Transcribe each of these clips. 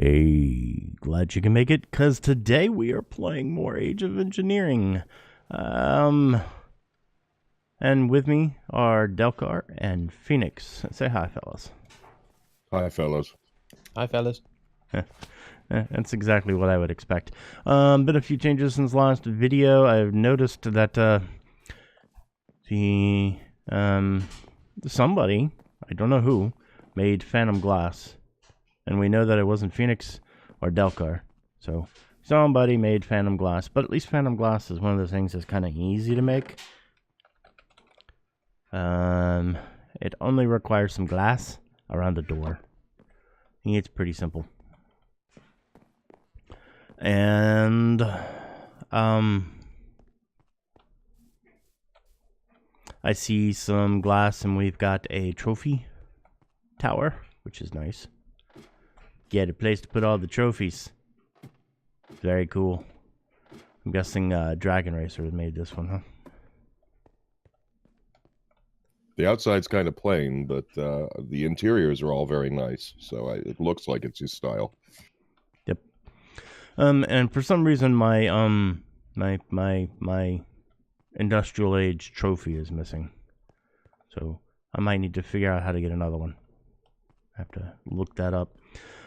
Hey, glad you can make it, because today we are playing more Age of Engineering. And with me are Delcar and Phoenix. Say hi, fellas. Hi, fellas. Hi, fellas. That's exactly what I would expect. Been a few changes since last video. I've noticed that somebody, I don't know who, made Phantom Glass. And we know that it wasn't Phoenix or Delcar. So somebody made Phantom Glass. But at least Phantom Glass is one of those things that's kind of easy to make. It only requires some glass around the door. It's pretty simple. And I see some glass, and we've got a trophy tower, which is nice. Get a place to put all the trophies. Very cool. I'm guessing Dragon Racer made this one, huh? The outside's kind of plain, but the interiors are all very nice. So it looks like it's his style. Yep. And for some reason, my my industrial age trophy is missing. So I might need to figure out how to get another one. I have to look that up.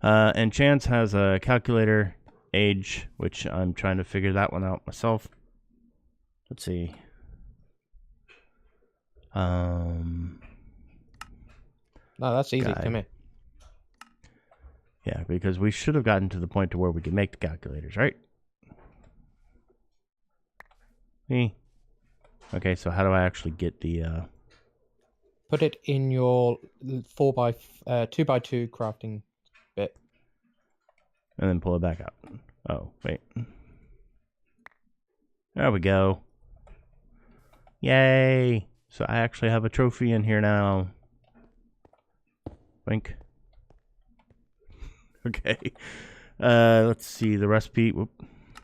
And Chance has a calculator age, which I'm trying to figure that one out myself. Let's see. No, that's easy. Come here. Yeah, because we should have gotten to the point to where we could make the calculators, right? Okay, so how do I actually get the Put it in your 2x2 crafting bit. and then pull it back out? Oh, wait. There we go. Yay! So I actually have a trophy in here now. Wink. Okay. Let's see. The recipe.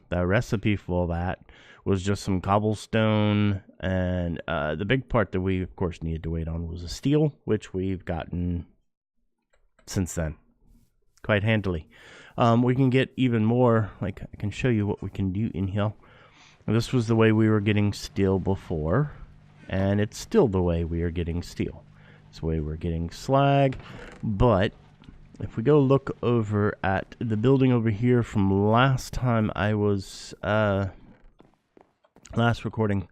The recipe for that was just some cobblestone, and the big part that we, of course, needed to wait on was a steel, which we've gotten since then, quite handily. We can get even more. Like, I can show you what we can do in here. This was the way we were getting steel before, and it's still the way we are getting steel. It's the way we're getting slag, but if we go look over at the building over here from last time I was, last recording,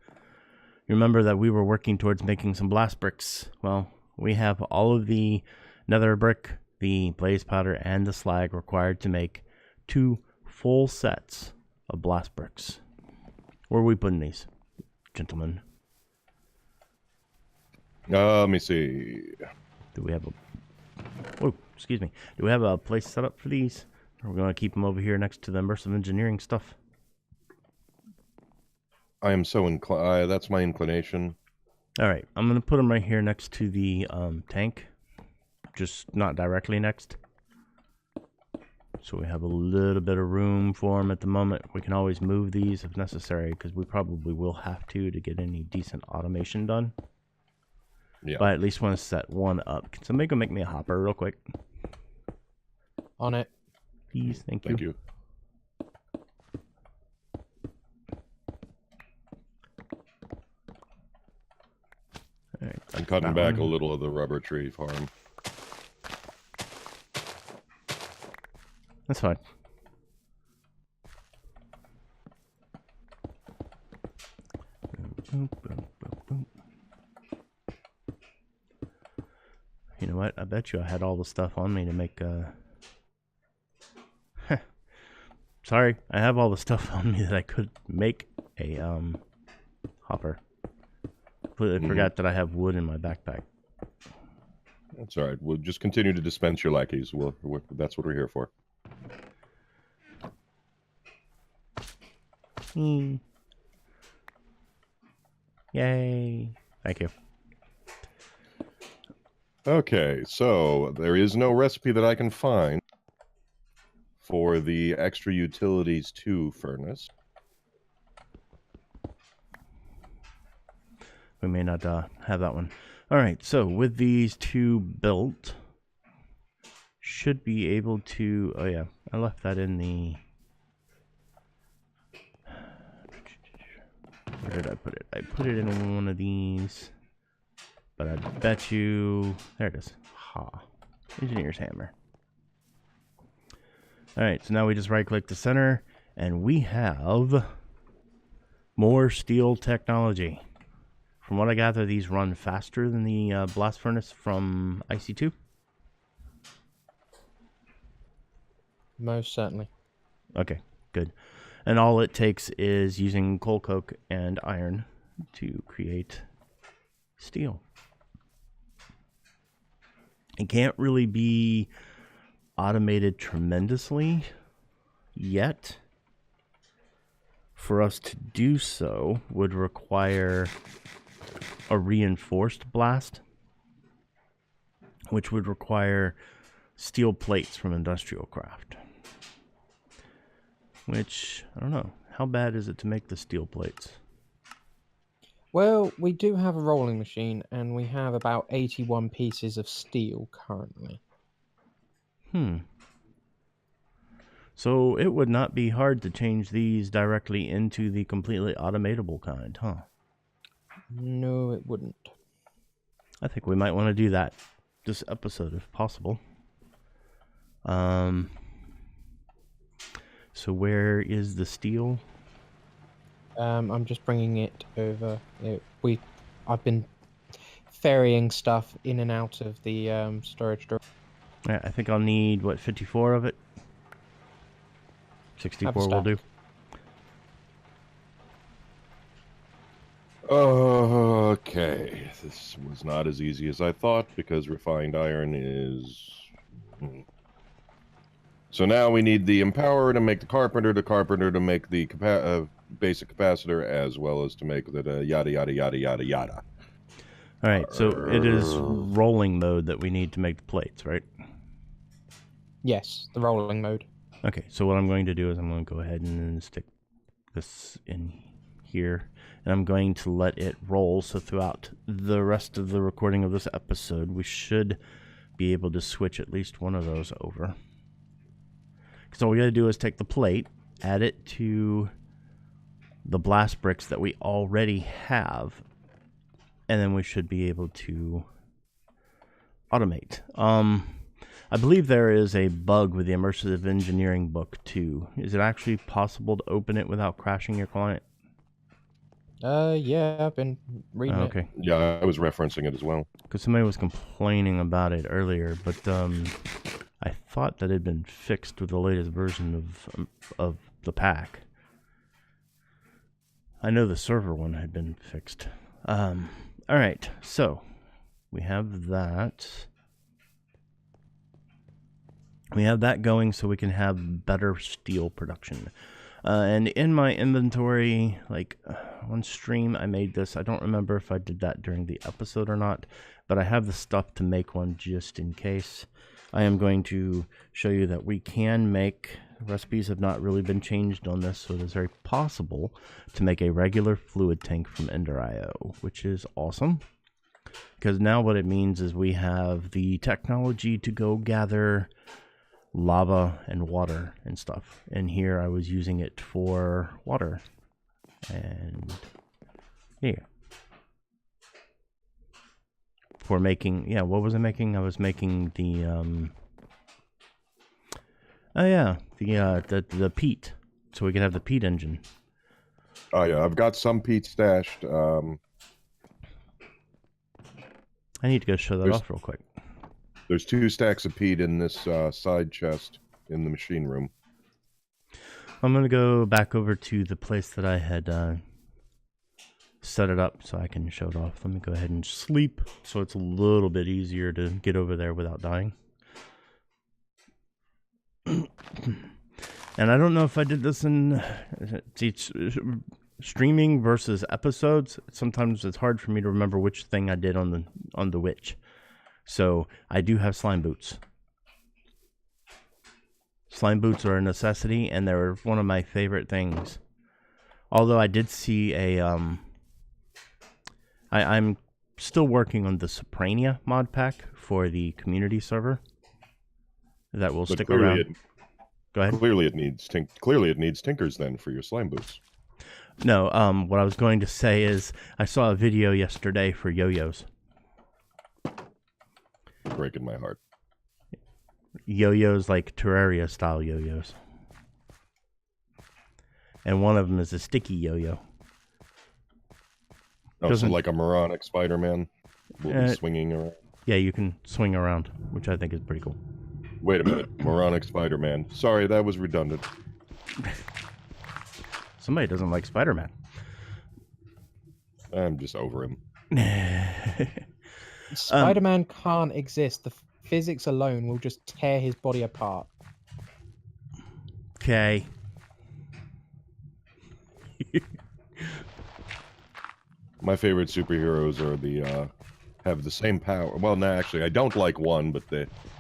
you remember that we were working towards making some blast bricks. Well, we have all of the nether brick, the blaze powder, and the slag required to make 2 full sets of blast bricks. Where are we putting these, gentlemen? Let me see. Do we have a... Oh, excuse me. Do we have a place set up for these? Or are we going to keep them over here next to the immersive engineering stuff? I am so inclined. That's my inclination. All right. I'm going to put them right here next to the tank. Just not directly next. So we have a little bit of room for them at the moment. We can always move these if necessary, because we probably will have to get any decent automation done. Yeah. But I at least want to set one up. Can somebody go make me a hopper real quick? On it. Please, thank you. Thank you. All right, I'm cutting back a little of the rubber tree farm. That's fine. You know what? I bet you I had all the stuff on me to make Sorry, I have all the stuff on me that I could make a hopper. Completely forgot that I have wood in my backpack. That's all right. We'll just continue to dispense your lackeys. That's what we're here for. Yay. Thank you. Okay, so there is no recipe that I can find for the extra utilities 2 furnace. We may not have that one. All right, so with these 2 built, should be able to... Oh, yeah. I left that in the... Where did I put it? I put it in one of these. But I bet you... There it is. Ha. Engineer's hammer. Alright, so now we just right-click the center, and we have more steel technology. From what I gather, these run faster than the blast furnace from IC2. Most certainly. Okay, good. And all it takes is using coal coke and iron to create steel. It can't really be automated tremendously yet. For us to do so would require a reinforced blast, which would require steel plates from industrial craft. Which, I don't know, how bad is it to make the steel plates? Well, we do have a rolling machine, and we have about 81 pieces of steel currently. So it would not be hard to change these directly into the completely automatable kind, huh? No, it wouldn't. I think we might want to do that this episode if possible. So where is the steel? I'm just bringing it over. I've been ferrying stuff in and out of the storage drawer. Yeah, I think I'll need, what, 54 of it? 64 will do. Okay, this was not as easy as I thought because refined iron is... So now we need the empower to make the carpenter to make the basic capacitor, as well as to make the yada yada yada yada yada. All right, so it is rolling mode that we need to make the plates, right? Yes, the rolling mode. Okay, so what I'm going to do is I'm going to go ahead and stick this in here, and I'm going to let it roll, so throughout the rest of the recording of this episode, we should be able to switch at least one of those over. Because all we got to do is take the plate, add it to the blast bricks that we already have, and then we should be able to automate. I believe there is a bug with the Immersive Engineering book too. Is it actually possible to open it without crashing your client? Yeah, I've been reading it. Okay. Yeah, I was referencing it as well. Because somebody was complaining about it earlier, but I thought that it had been fixed with the latest version of the pack. I know the server one had been fixed. All right, so we have that. We have that going so we can have better steel production. And in my inventory, like on stream, I made this. I don't remember if I did that during the episode or not, but I have the stuff to make one just in case. I am going to show you that we can make, recipes have not really been changed on this, so it is very possible to make a regular fluid tank from Ender.io, which is awesome. Because now what it means is we have the technology to go gather lava and water and stuff, and here I was using it for water, and yeah, for making, yeah, what was I making? I was making the the peat, so we could have the peat engine. Oh yeah, I've got some peat stashed. I need to go show that off real quick. There's 2 stacks of peat in this side chest in the machine room. I'm going to go back over to the place that I had set it up so I can show it off. Let me go ahead and sleep so it's a little bit easier to get over there without dying. And I don't know if I did this in streaming versus episodes. Sometimes it's hard for me to remember which thing I did on the which. So I do have slime boots. Slime boots are a necessity, and they're one of my favorite things. Although I did see a I'm still working on the Soprania mod pack for the community server that will stick around. Go ahead. Clearly it needs tinkers then for your slime boots. No, what I was going to say is I saw a video yesterday for yo-yos. Breaking my heart. Yo-yos like Terraria style yo-yos. And one of them is a sticky yo-yo. Oh, so like a moronic Spider-Man will be swinging around? Yeah, you can swing around, which I think is pretty cool. Wait a minute. Moronic Spider-Man. Sorry, that was redundant. Somebody doesn't like Spider-Man. I'm just over him. Spider-Man can't exist. The physics alone will just tear his body apart. Okay. My favorite superheroes are the have the same power. Well, no, actually, I don't like one, but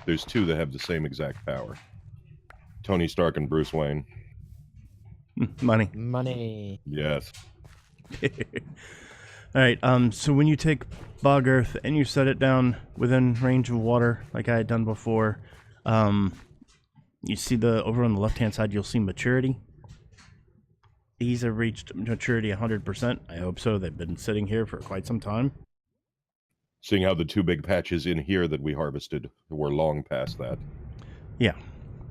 there's two that have the same exact power. Tony Stark and Bruce Wayne. Money. Money. Yes. All right. So when you take bog earth and you set it down within range of water, like I had done before, you see over on the left-hand side, you'll see maturity. These have reached maturity 100%. I hope so. They've been sitting here for quite some time. Seeing how the two big patches in here that we harvested were long past that. Yeah.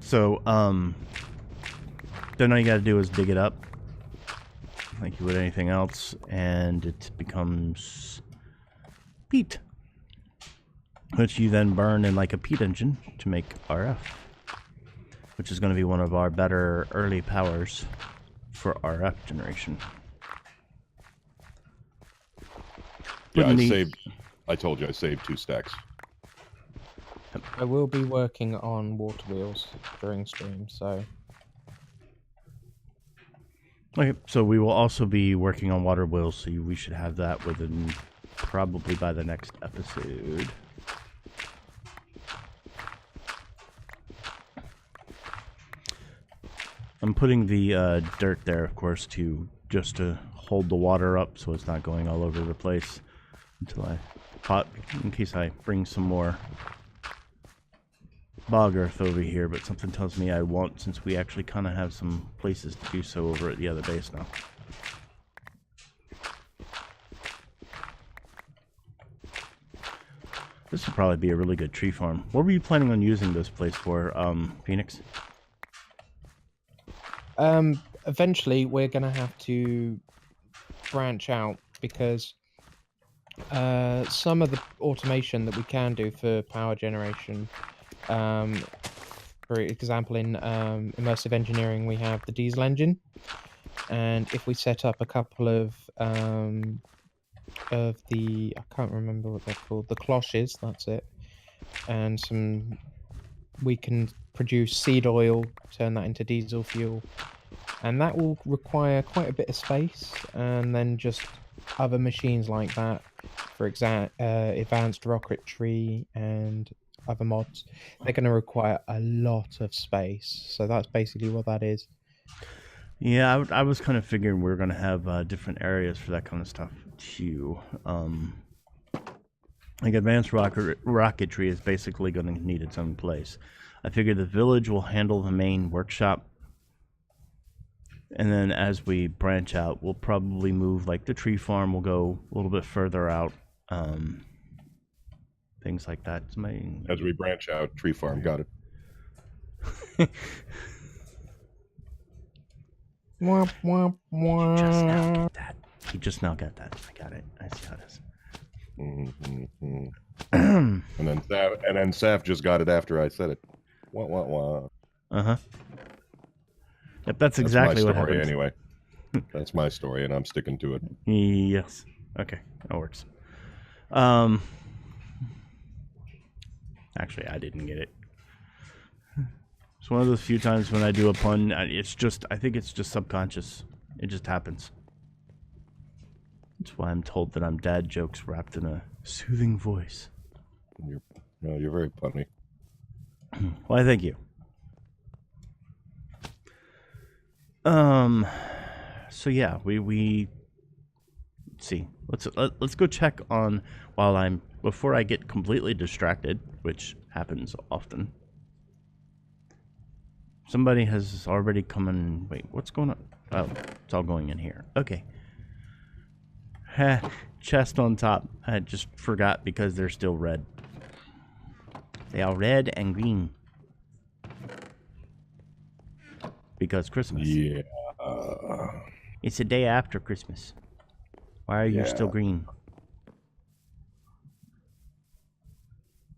So, then all you got to do is dig it up, like you would anything else, and it becomes peat, which you then burn in like a peat engine to make RF, which is going to be one of our better early powers for RF generation. Yeah, I told you I saved 2 stacks. I will be working on water wheels during stream, so... Okay, so we will also be working on water wheels, so we should have that within probably by the next episode. I'm putting the dirt there, of course, just to hold the water up so it's not going all over the place until I in case I bring some more bog earth over here, but something tells me I won't, since we actually kind of have some places to do so over at the other base now. This would probably be a really good tree farm. What were you planning on using this place for, Phoenix? Eventually we're gonna have to branch out, because some of the automation that we can do for power generation, for example, in immersive engineering, we have the diesel engine, and if we set up a couple of the, I can't remember what they're called, the cloches, that's it, and we can produce seed oil, turn that into diesel fuel, and that will require quite a bit of space, and then just other machines like that, for advanced rocketry and other mods, they're going to require a lot of space. So that's basically what that is. Yeah, I was kind of figuring we were going to have different areas for that kind of stuff too. Like advanced rocketry is basically going to need its own place. I figure the village will handle the main workshop, and then as we branch out, we'll probably move, like the tree farm will go a little bit further out. Things like that. As we branch out, tree farm, got it. He just now got that. I got it. I see how it is. And then Saf just got it after I said it. Wah. Uh-huh. Yep, that's exactly what happened. Anyway, that's my story, and I'm sticking to it. Yes. Okay, that works. Actually, I didn't get it. It's one of those few times when I do a pun, I think it's just subconscious. It just happens. That's why I'm told that I'm dad jokes wrapped in a soothing voice. You're very punny. Why, thank you. So yeah, we let's see. Let's go check on before I get completely distracted, which happens often. Somebody has already come in. Wait, what's going on? Oh, it's all going in here. Okay. Chest on top. I just forgot because they're still red. They are red and green. Because Christmas. Yeah. It's the day after Christmas. Why are you still green?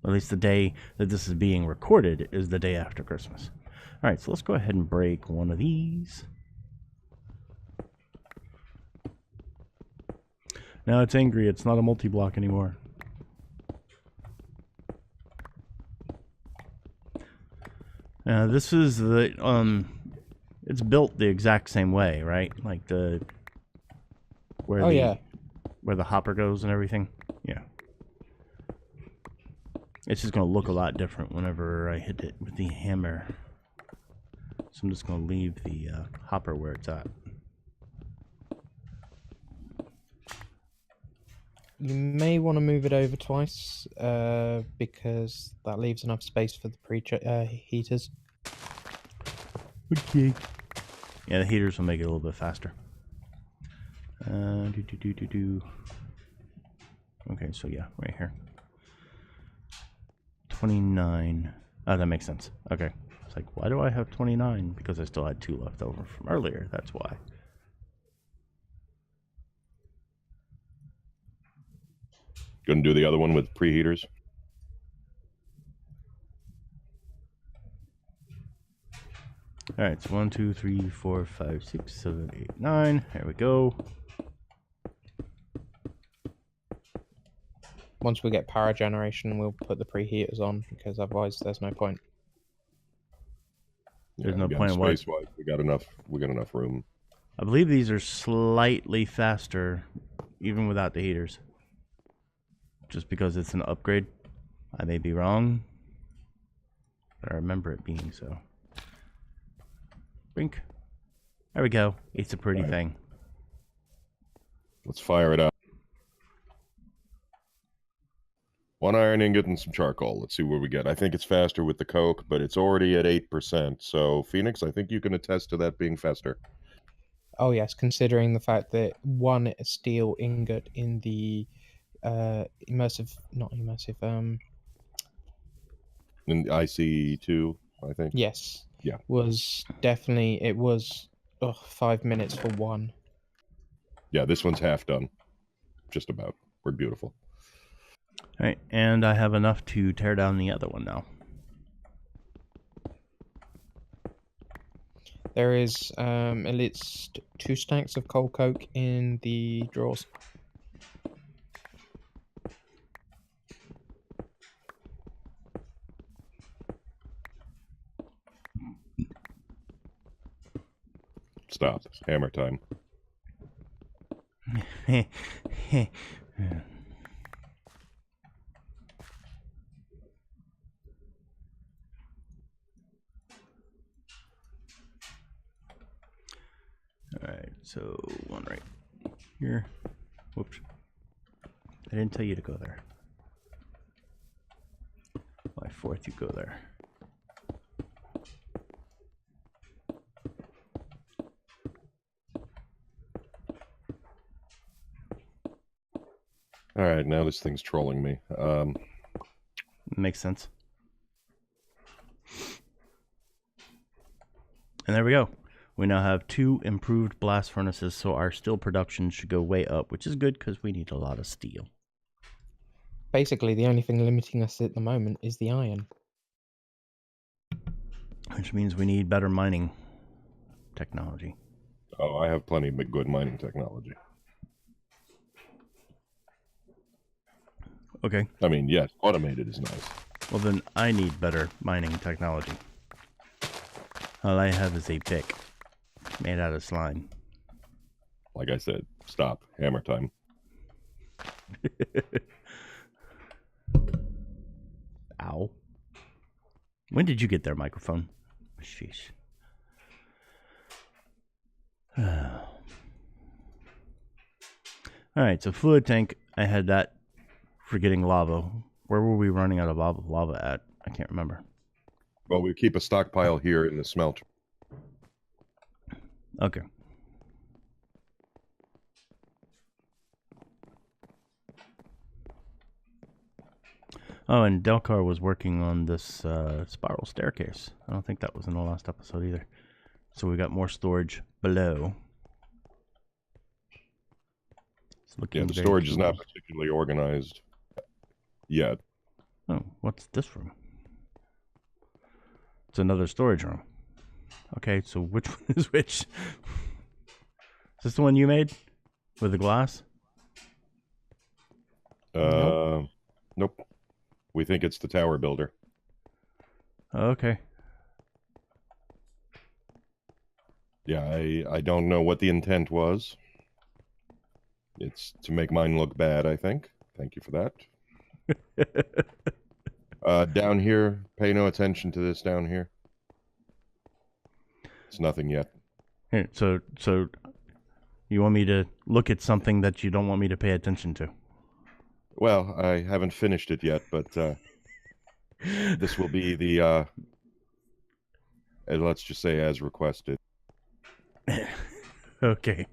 At least the day that this is being recorded is the day after Christmas. Alright, so let's go ahead and break one of these. Now it's angry. It's not a multi-block anymore. This is the it's built the exact same way, right? Like the where where the hopper goes and everything. Yeah. It's just gonna look a lot different whenever I hit it with the hammer. So I'm just gonna leave the hopper where it's at. You may want to move it over twice, because that leaves enough space for the heaters. Okay. Yeah, the heaters will make it a little bit faster. Okay, so yeah, right here. 29. Oh, that makes sense. Okay. It's like, why do I have 29? Because I still had 2 left over from earlier. That's why. Gonna do the other one with preheaters. All right, so 1, 2, 3, 4, 5, 6, 7, 8, 9. There we go. Once we get power generation, we'll put the preheaters on, because otherwise there's no point. There's no point in what? Space-wise, we got enough room. I believe these are slightly faster, even without the heaters. Just because it's an upgrade. I may be wrong, but I remember it being so. Blink. There we go. It's a pretty thing. Let's fire it up. 1 iron ingot and some charcoal. Let's see where we get. I think it's faster with the coke, but it's already at 8%. So, Phoenix, I think you can attest to that being faster. Oh yes, considering the fact that 1 steel ingot in the immersive, In IC2, I think. yes, Yeah, was definitely, it was 5 minutes for 1. Yeah, this one's half done. Just about. We're beautiful. All right, and I have enough to tear down the other one now. There is at least 2 stacks of coal coke in the drawers. Stop. Hammer time. Alright, so 1 right here. Whoops. I didn't tell you to go there. Why 4th you go there? Alright, now this thing's trolling me. Makes sense. And there we go. We now have 2 improved blast furnaces, so our steel production should go way up, which is good because we need a lot of steel. Basically, the only thing limiting us at the moment is the iron. Which means we need better mining technology. Oh, I have plenty of good mining technology. Okay. I mean, yes, automated is nice. Well, then I need better mining technology. All I have is a pick made out of slime. Like I said, stop. Hammer time. Ow. When did you get their microphone? Sheesh. Alright, so fluid tank, I had that for getting lava. Where were we running out of lava at? I can't remember. Well, we keep a stockpile here in the smelter. Okay. Oh, and Delcar was working on this spiral staircase. I don't think that was in the last episode either. So we got more storage below. It's looking Yeah, the very storage is cool. not particularly organized yet. Oh, what's this room? It's another storage room. Okay, so which one is which? Is this the one you made? With the glass? Nope. We think it's the tower builder. Okay. Yeah, I don't know what the intent was. It's to make mine look bad, I think. Thank you for that. Down here, pay no attention to this down here. It's nothing yet. Here, so you want me to look at something that you don't want me to pay attention to? Well, I haven't finished it yet, but this will be the, let's just say as requested. Okay.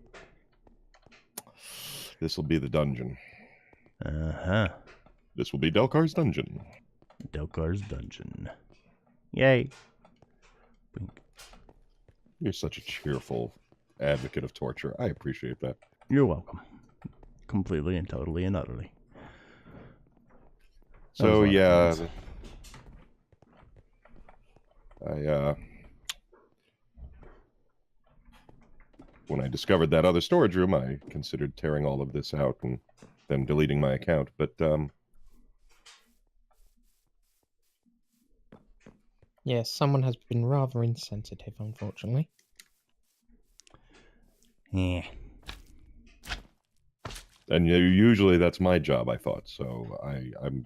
This will be the dungeon. Uh-huh. This will be Delcar's dungeon. Delcar's dungeon. Yay. Blink. You're such a cheerful advocate of torture. I appreciate that. You're welcome. Completely and totally and utterly. So yeah, fun. when I discovered that other storage room, I considered tearing all of this out and then deleting my account. But Yes, someone has been rather insensitive, unfortunately. Yeah. and usually that's my job, I thought. So I'm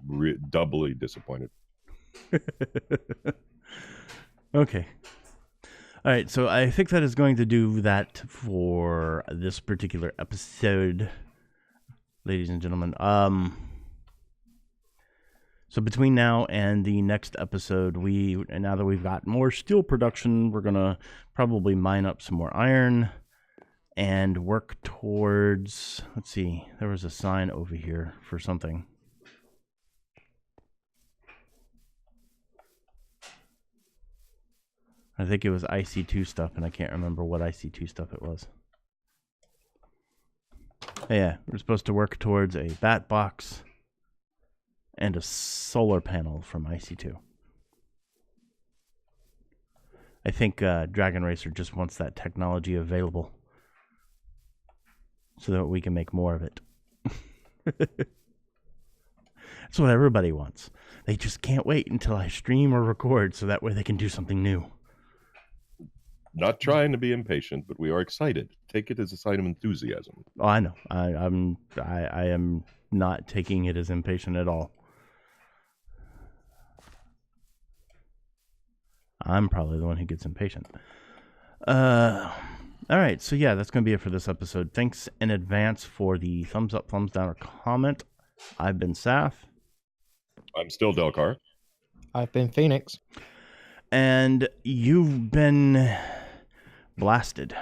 doubly disappointed. Okay. All right, so I think that is going to do that for this particular episode, ladies and gentlemen. So between now and the next episode, now that we've got more steel production, we're gonna probably mine up some more iron and work towards. Let's see, there was a sign over here for something. I think it was IC2 stuff, and I can't remember what IC2 stuff it was. Yeah, we're supposed to work towards a bat box and a solar panel from IC2. I think Dragon Racer just wants that technology available so that we can make more of it. That's what everybody wants. They just can't wait until I stream or record so that way they can do something new. Not trying to be impatient, but we are excited. Take it as a sign of enthusiasm. Oh, I know. I am not taking it as impatient at all. I'm probably the one who gets impatient. All right. So yeah, that's going to be it for this episode. Thanks in advance for the thumbs up, thumbs down, or comment. I've been Saf. I'm still Delcar. I've been Phoenix. And you've been blasted.